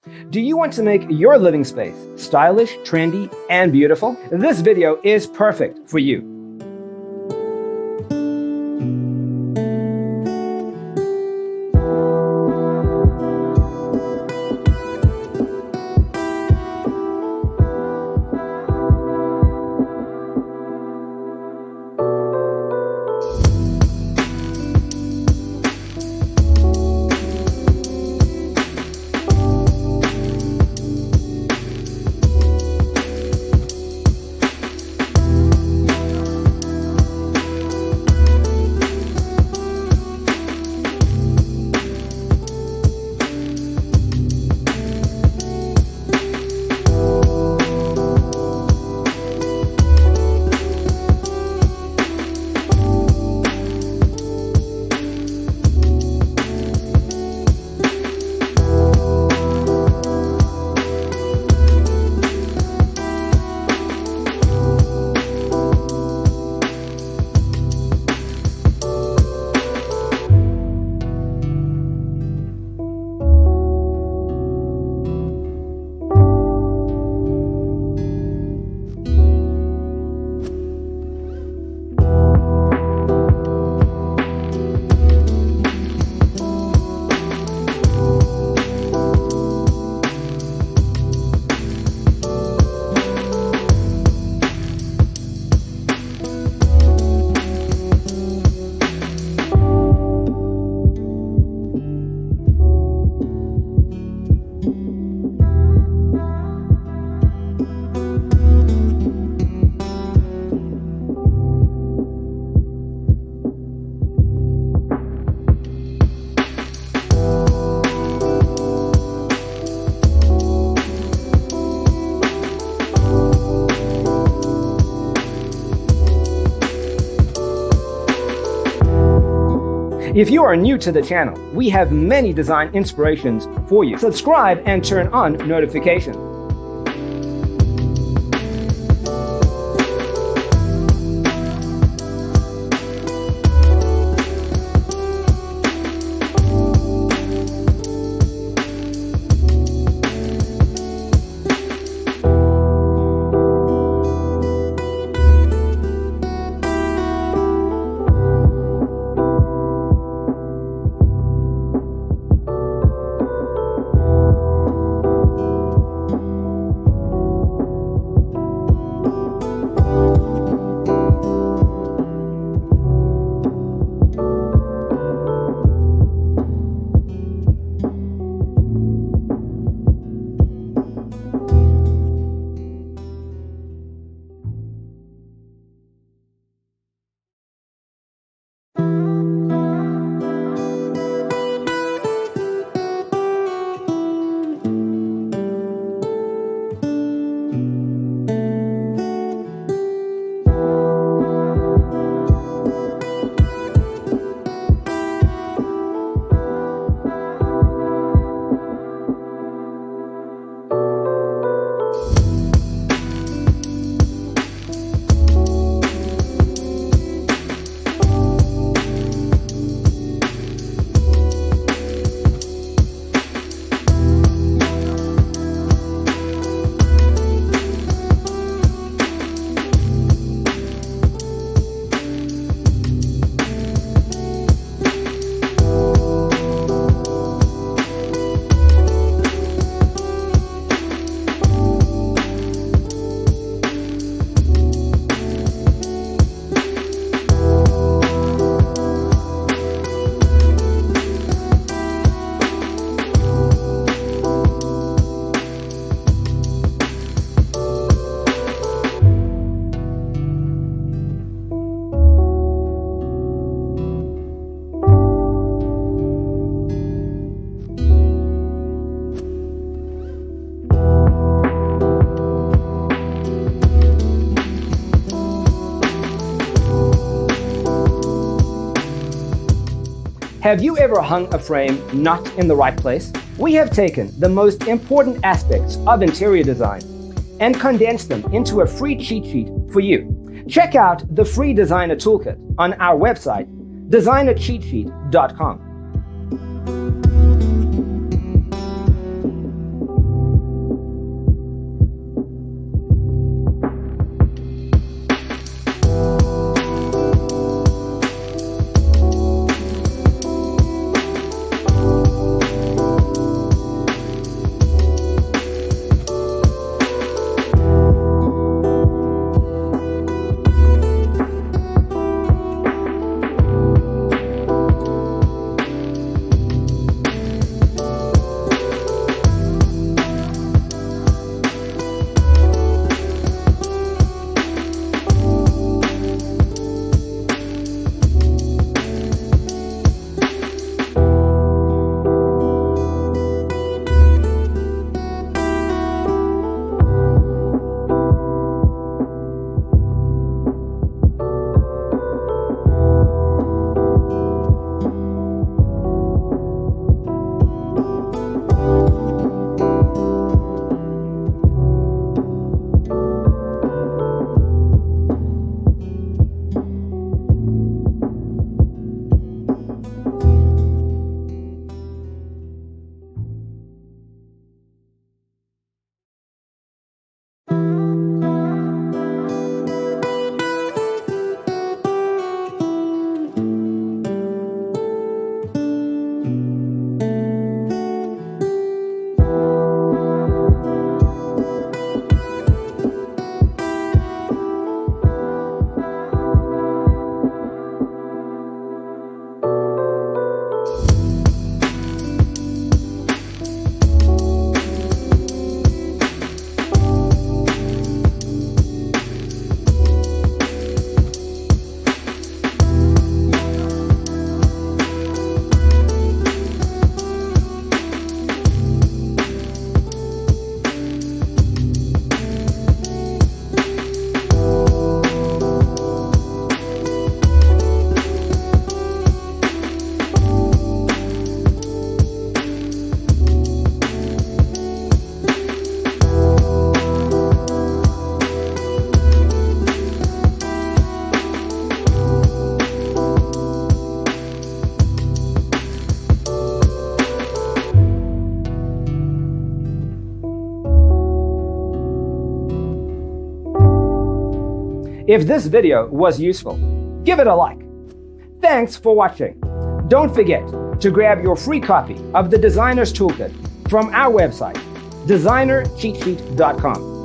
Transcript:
Do you want to make your living space stylish, trendy, and beautiful? This video is perfect for you. If you are new to the channel, we have many design inspirations for you. Subscribe and turn on notifications. Have you ever hung a frame not in the right place? We have taken the most important aspects of interior design and condensed them into a free cheat sheet for you. Check out the free designer toolkit on our website, designercheatsheet.com. If this video was useful, give it a like. Thanks for watching. Don't forget to grab your free copy of the Designer's Toolkit from our website, designercheatsheet.com.